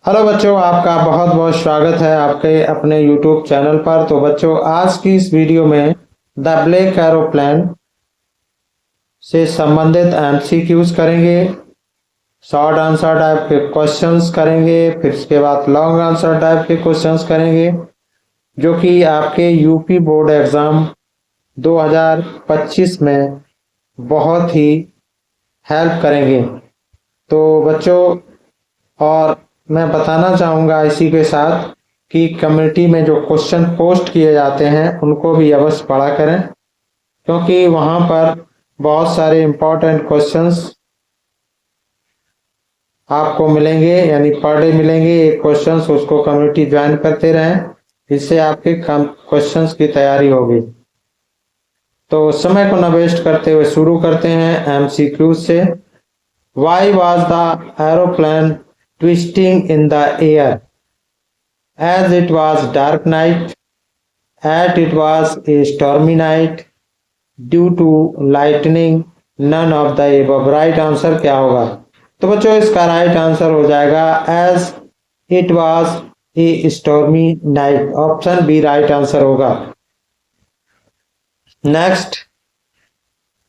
Hello बच्चों, आपका बहुत बहुत स्वागत है आपके अपने YouTube चैनल पर। तो बच्चों, आज की इस वीडियो में द ब्लैक एरोप्लेन से संबंधित MCQs करेंगे, शॉर्ट आंसर टाइप के क्वेश्चंस करेंगे, फिर इसके बाद लॉन्ग आंसर टाइप के क्वेश्चंस करेंगे, जो कि आपके यूपी बोर्ड एग्ज़ाम 2025 में बहुत ही हेल्प करेंगे। तो बच्चों, और मैं बताना चाहूँगा इसी के साथ कि कम्युनिटी में जो क्वेश्चन पोस्ट किए जाते हैं उनको भी अवश्य पढ़ा करें, क्योंकि वहाँ पर बहुत सारे इम्पोर्टेंट क्वेश्चंस आपको मिलेंगे, यानी पर डे मिलेंगे एक क्वेश्चंस। उसको कम्युनिटी ज्वाइन करते रहें, इससे आपके क्वेश्चंस की तैयारी होगी। तो समय को न वेस्ट करते हुए शुरू करते हैं MCQ से। Why was the aeroplane twisting in the air? As it was dark night, as it was a stormy night, due to lightning, none of the above. Right answer क्या होगा? तो बच्चों, इसका राइट आंसर हो जाएगा as it was a stormy night। Option B right answer होगा। Next,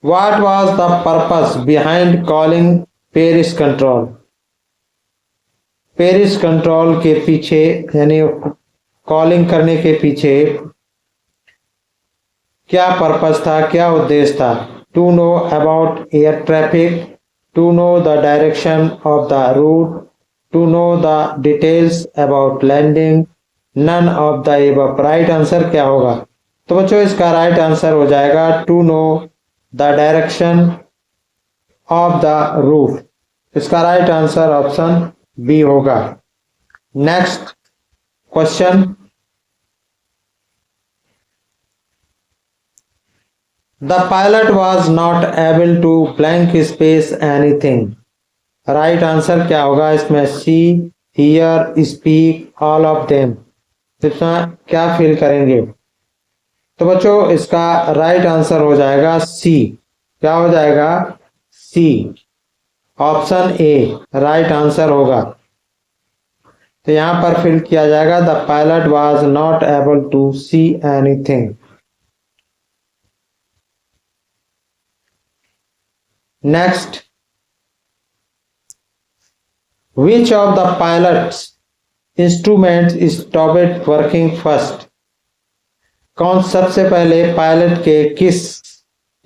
what was the purpose behind calling Paris control? Paris control के पीछे, यानी कॉलिंग करने के पीछे क्या पर्पस था, क्या उद्देश्य था? To know about air traffic, to know the direction of the route, to know the details about landing, none of the above. Right answer क्या होगा? तो बच्चों, इसका राइट आंसर हो जाएगा to know the direction of the route. इसका right answer option B होगा। Next question, the pilot was not able to blank space anything. Right answer क्या होगा इसमें? See, here, speak, all of them. इसमें क्या fill करेंगे? तो बच्चों, इसका राइट आंसर हो जाएगा सी। क्या हो जाएगा? C, option A right answer होगा। तो यहां पर फिल किया जाएगा the pilot was not able to see anything. Next, which of the pilots instrument stopped working first? कौन सबसे पहले पायलट के किस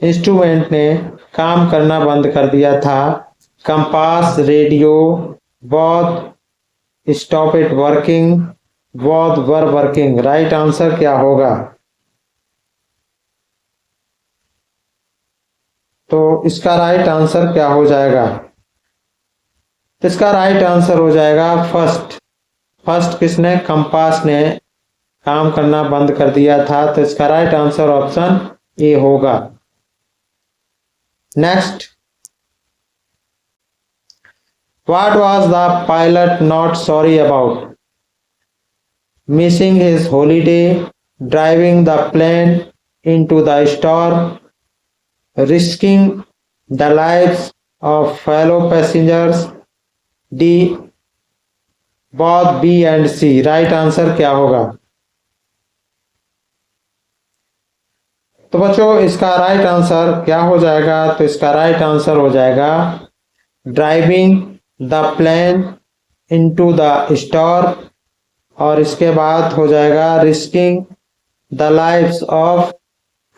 इंस्ट्रूमेंट ने काम करना बंद कर दिया था? Compass, radio, both stopped working, both were working. Right answer क्या होगा? तो इसका राइट आंसर क्या हो जाएगा? इसका राइट आंसर हो जाएगा फर्स्ट। फर्स्ट किसने? कंपास ने काम करना बंद कर दिया था। तो इसका राइट आंसर ऑप्शन ए होगा। Next, what was the pilot not sorry about? Missing his holiday, driving the plane into the storm, risking the lives of fellow passengers, D, both B and C। Right answer क्या होगा? तो बच्चों, इसका right answer क्या हो जाएगा? तो इसका राइट आंसर हो जाएगा driving the plane into the storm, और इसके बाद हो जाएगा risking the lives of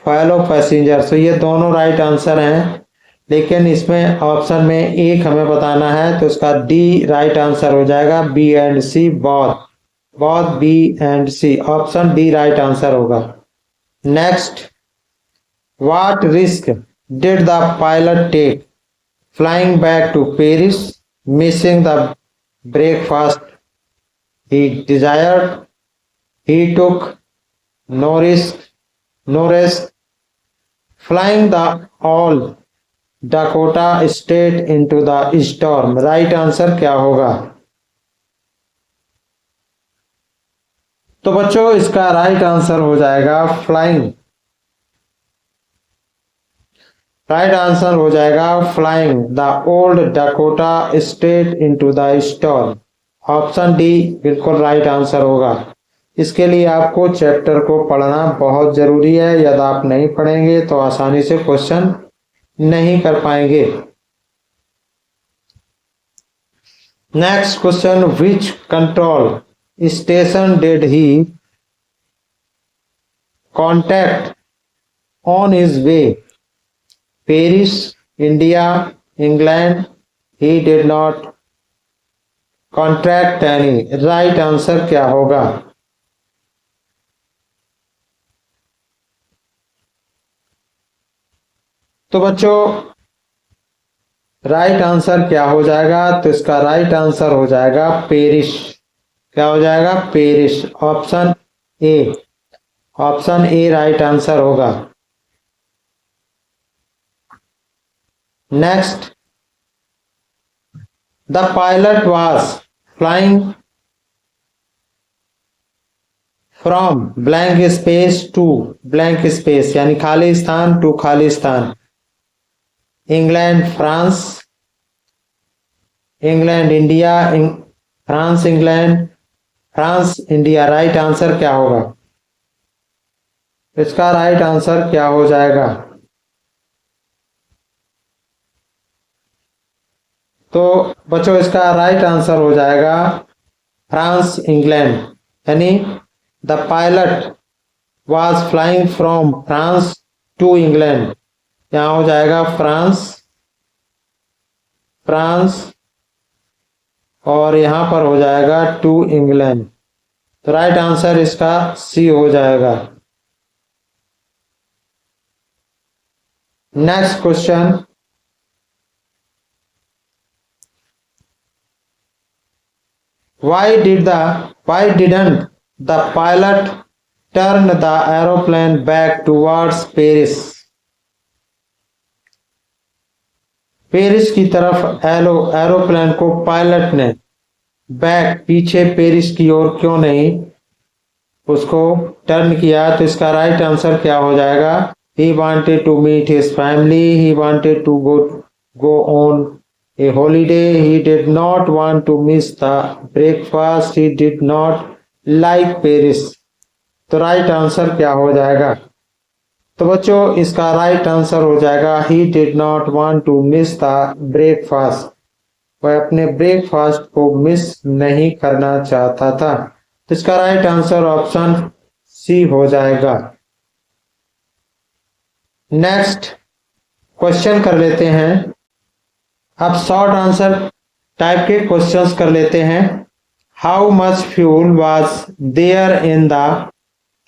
fellow passengers. तो ये दोनों राइट आंसर हैं, लेकिन इसमें ऑप्शन में एक हमें बताना है। तो इसका डी राइट आंसर हो जाएगा। B and C, both, both B and C. Option D right answer होगा। Next, what risk did the pilot take flying back to Paris, missing the breakfast he desired, he took no risk, no risk, flying the all Dakota state into the storm। Right answer क्या होगा? तो बच्चों, इसका right answer हो जाएगा flying. Right answer हो जाएगा flying the old Dakota state into the storm. Option D बिल्कुल राइट आंसर होगा। इसके लिए आपको चैप्टर को पढ़ना बहुत जरूरी है। यदि आप नहीं पढ़ेंगे तो आसानी से क्वेश्चन नहीं कर पाएंगे। Next question, which control station did he contact on his way? Paris, India, England. He did not contract any. Right answer क्या होगा? तो बच्चों राइट आंसर क्या हो जाएगा? तो इसका राइट आंसर हो जाएगा पेरिस। क्या हो जाएगा? Paris. Option A. Option A right answer होगा। Next, the pilot was flying from blank space to blank space, यानी खाली स्थान टू खाली स्थान। England, France, England, India, France, England, France, India. Right answer क्या होगा? इसका राइट आंसर क्या हो जाएगा? तो बच्चों इसका राइट आंसर हो जाएगा फ्रांस, इंग्लैंड। यानी the pilot was flying from France to England. यहां हो जाएगा फ्रांस, फ्रांस, और यहां पर हो जाएगा टू इंग्लैंड। तो राइट आंसर इसका सी हो जाएगा। Next question, why didn't the pilot turn the aeroplane back towards Paris? Paris की तरफ एरोप्लेन को पायलट ने बैक पीछे पेरिस की ओर क्यों नहीं उसको टर्न किया? तो इसका राइट आंसर क्या हो जाएगा? He wanted to meet his family. He wanted to go on a holiday. He did not want to miss the breakfast. He did not like Paris. तो राइट आंसर क्या हो जाएगा? तो बच्चों इसका राइट आंसर हो जाएगा He did not want to miss the breakfast. वह अपने ब्रेकफास्ट को मिस नहीं करना चाहता था। तो इसका राइट आंसर ऑप्शन सी हो जाएगा। नेक्स्ट क्वेश्चन कर लेते हैं। अब शॉर्ट आंसर टाइप के क्वेश्चंस कर लेते हैं। How much fuel was there in the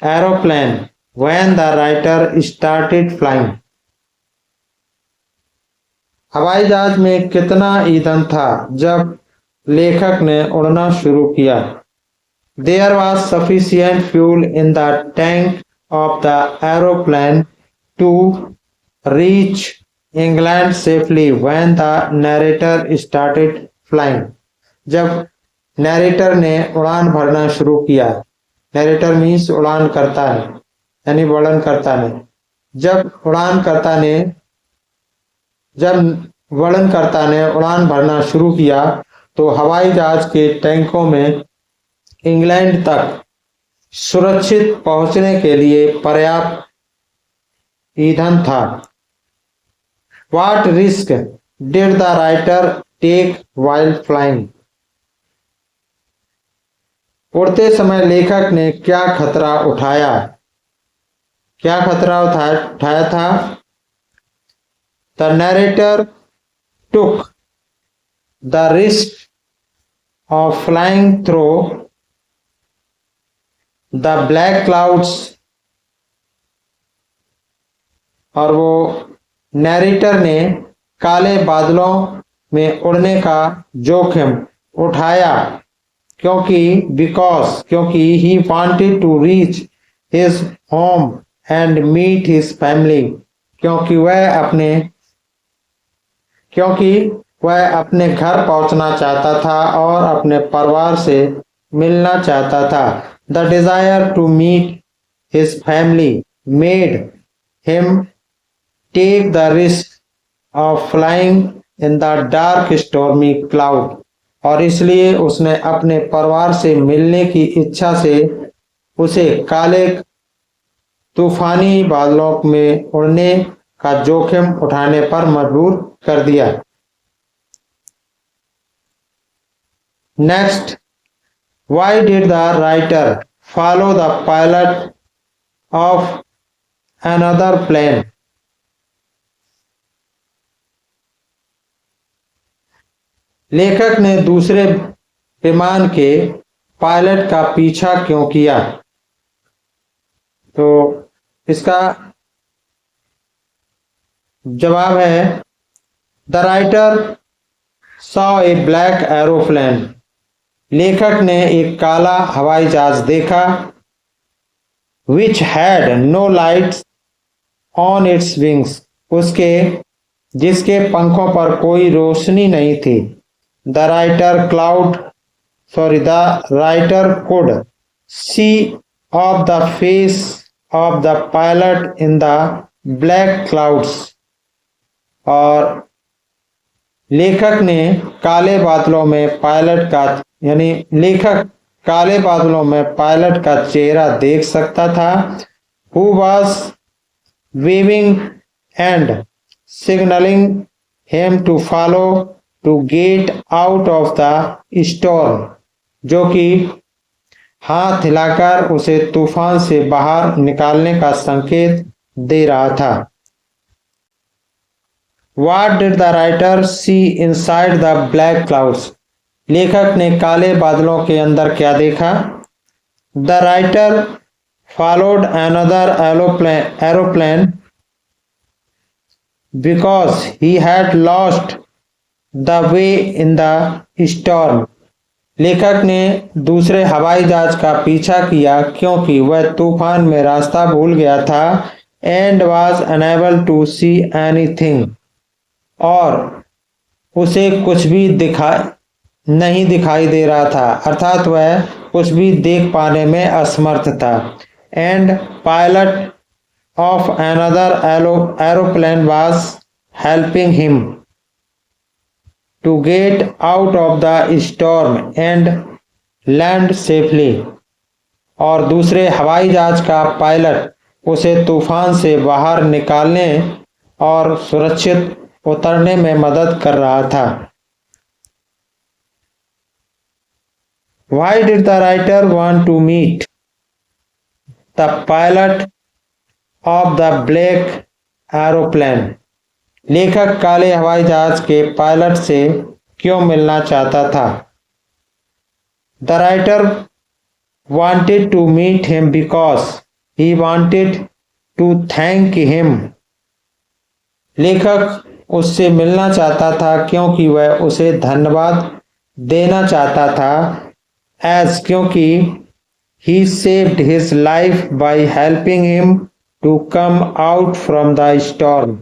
aeroplane when the writer started flying? हवाई जहाज में कितना ईंधन था जब लेखक ने उड़ना शुरू किया? There was sufficient fuel in the tank of the aeroplane to reach England safely when the narrator started flying. जब नैरेटर ने उड़ान भरना शुरू किया, नैरेटर मीन्स उड़ान करता है यानी वर्णन करता है। जब वर्णन करता ने उड़ान भरना शुरू किया तो हवाई जहाज के टैंकों में इंग्लैंड तक सुरक्षित पहुंचने के लिए पर्याप्त ईंधन था। What risk did the writer take while flying? उड़ते समय लेखक ने क्या खतरा उठाया? क्या खतरा उठाया था? The narrator took the risk of flying through the black clouds, और वो नैरेटर ने काले बादलों में उड़ने का जोखिम उठाया क्योंकि he wanted to reach his home and meet his family, क्योंकि वह अपने घर पहुंचना चाहता था और अपने परिवार से मिलना चाहता था। The desire to meet his family made him take the risk of flying in the dark stormy cloud. और इसलिए उसने अपने परिवार से मिलने की इच्छा से उसे काले तूफानी बादलों में उड़ने का जोखिम उठाने पर मजबूर कर दिया। Next, why did the writer follow the pilot of another plane? लेखक ने दूसरे विमान के पायलट का पीछा क्यों किया? तो इसका जवाब है, the writer saw a black aeroplane. लेखक ने एक काला हवाई जहाज देखा, which had no lights on its wings, जिसके पंखों पर कोई रोशनी नहीं थी। The writer could see of the face of the pilot in the black clouds. और लेखक ने काले बादलों में पायलट का लेखक काले बादलों में पायलट का चेहरा देख सकता था, who was waving and signalling him to follow to get out of the storm, जो कि हाथ हिलाकर उसे तूफान से बाहर निकालने का संकेत दे रहा था। What did the writer see inside the black clouds? लेखक ने काले बादलों के अंदर क्या देखा? The writer followed another aeroplane because he had lost the way in the storm. लेखक ने दूसरे हवाई जहाज का पीछा किया क्योंकि वह तूफान में रास्ता भूल गया था, and was unable to see anything, और उसे कुछ भी नहीं दिखाई दे रहा था, अर्थात वह कुछ भी देख पाने में असमर्थ था। And pilot of another aeroplane was helping him to get out of the storm and land safely, और दूसरे हवाई जहाज का पायलट उसे तूफान से बाहर निकालने और सुरक्षित उतरने में मदद कर रहा था। Why did the writer want to meet the pilot of the black aeroplane? लेखक काले हवाई जहाज के पायलट से क्यों मिलना चाहता था? The writer wanted to meet him because he wanted to thank him. लेखक उससे मिलना चाहता था क्योंकि वह उसे धन्यवाद देना चाहता था, क्योंकि he saved his life by helping him to come out from the storm,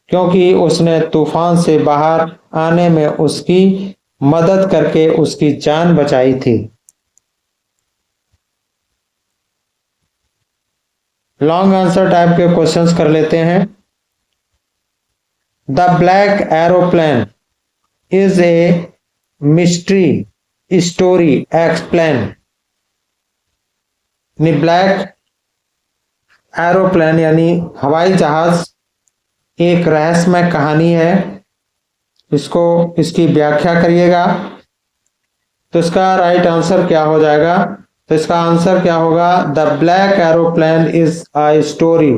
क्योंकि उसने तूफान से बाहर आने में उसकी मदद करके उसकी जान बचाई थी। लॉन्ग आंसर टाइप के क्वेश्चंस कर लेते हैं। The black aeroplane is a mystery story explain. Black aeroplane यानी हवाई जहाज एक रहस्यमय कहानी है, इसकी व्याख्या करिएगा। तो इसका राइट आंसर क्या हो जाएगा? तो इसका आंसर क्या होगा? The black aeroplane is a story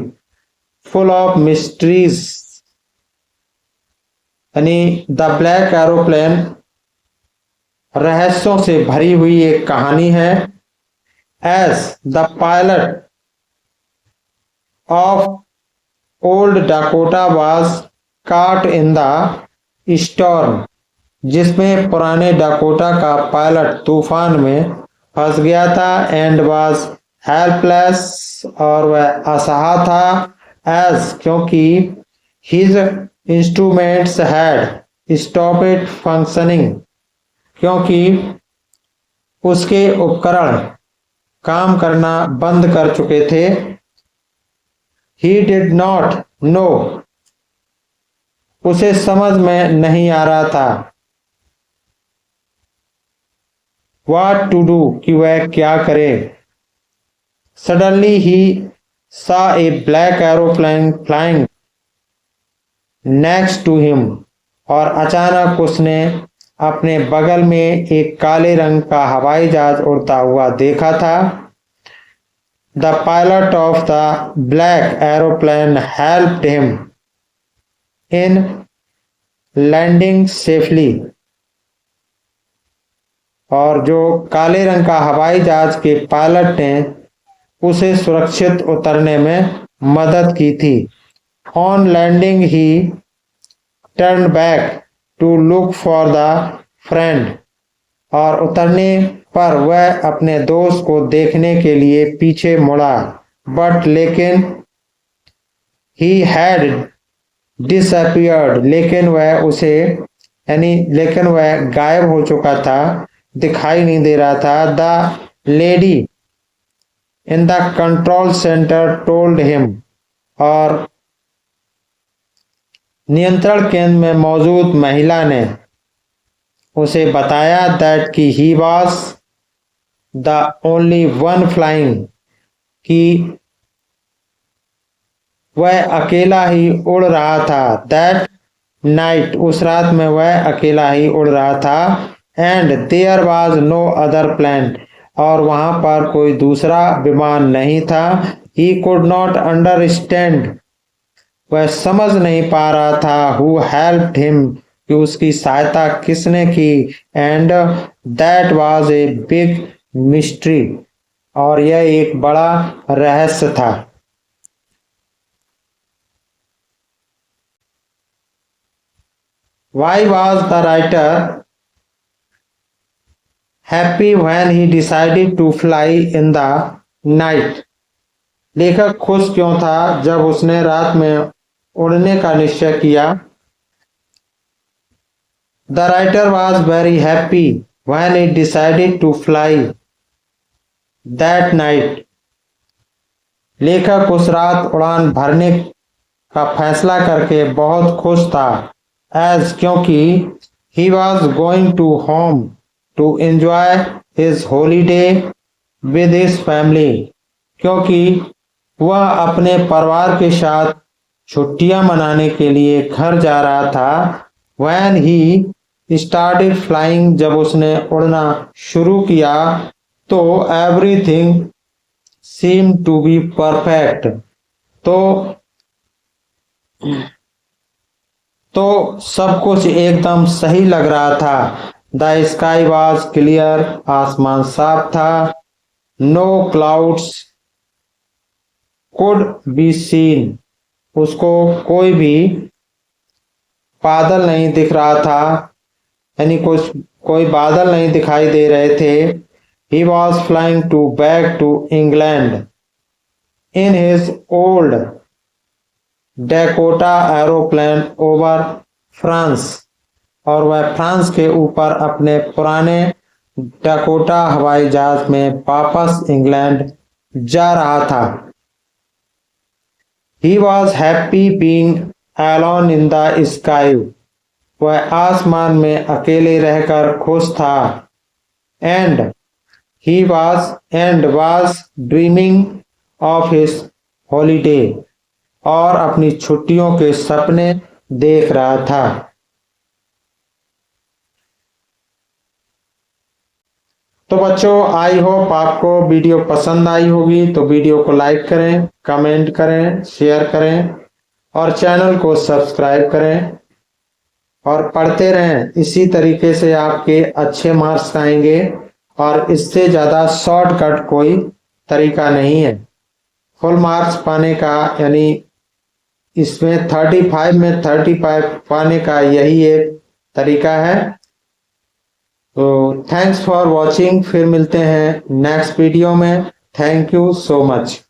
full of mysteries, यानी द ब्लैक एरोप्लेन रहस्यों से भरी हुई एक कहानी है। As the pilot of old Dakota was caught in the storm, जिसमें पुराने डाकोटा का पायलट तूफान में फंस गया था। एंड वाज हेल्पलेस, और वह असहाय था। एज क्योंकि his instruments had stopped functioning, क्योंकि उसके उपकरण काम करना बंद कर चुके थे। ही डिड नॉट नो, उसे समझ में नहीं आ रहा था। what to do कि वह क्या करे। Suddenly he saw a black aeroplane flying next to him और अचानक उसने अपने बगल में एक काले रंग का हवाई जहाज उड़ता हुआ देखा था। The pilot of the black aeroplane helped him in landing safely और जो काले रंग का हवाई जहाज के पायलट ने उसे सुरक्षित उतरने में मदद की थी। On landing he turned back to look for the friend और उतरने पर वह अपने दोस्त को देखने के लिए पीछे मुड़ा। बट लेकिन he had disappeared लेकिन वह गायब हो चुका था, दिखाई नहीं दे रहा था। The lady in the control center told him और नियंत्रण केंद्र में मौजूद महिला ने उसे बताया that कि he was the only one flying कि वह अकेला ही उड़ रहा था। That night उस रात में वह अकेला ही उड़ रहा था। And there was no other plane और वहां पर कोई दूसरा विमान नहीं था। He could not understand वह समझ नहीं पा रहा था who helped him कि उसकी सहायता किसने की। And that was a big mystery और यह एक बड़ा रहस्य था। Why was the writer happy when he decided to fly in the night? लेखक खुश क्यों था जब उसने रात में उड़ने का निश्चय किया। The writer was very happy when he decided to fly that night. लेखक उस रात उड़ान भरने का फैसला करके बहुत खुश था। As क्योंकि he was going to home to enjoy his holiday with his family क्योंकि वह अपने परिवार के साथ छुट्टियां मनाने के लिए घर जा रहा था। When he started flying जब उसने उड़ना शुरू किया तो everything seemed to be perfect तो सब कुछ एकदम सही लग रहा था। The sky was clear आसमान साफ था। No clouds could be seen उसको कोई भी बादल नहीं दिख रहा था, यानी कोई बादल नहीं दिखाई दे रहे थे। He was flying back to England in his old Dakota aeroplane over France और वह फ्रांस के ऊपर अपने पुराने डकोटा हवाई जहाज में वापस इंग्लैंड जा रहा था। He was happy being alone in the sky वह आसमान में अकेले रहकर खुश था। And was dreaming of his holiday और अपनी छुट्टियों के सपने देख रहा था। तो बच्चों, आई होप आपको वीडियो पसंद आई होगी। तो वीडियो को लाइक करें, कमेंट करें, शेयर करें और चैनल को सब्सक्राइब करें और पढ़ते रहें। इसी तरीके से आपके अच्छे मार्क्स आएंगे और इससे ज़्यादा शॉर्टकट कोई तरीका नहीं है फुल मार्क्स पाने का, यानी इसमें 35 में 35 पाने का यही एक तरीका है। तो थैंक्स फॉर वॉचिंग, फिर मिलते हैं नेक्स्ट वीडियो में। Thank you so much.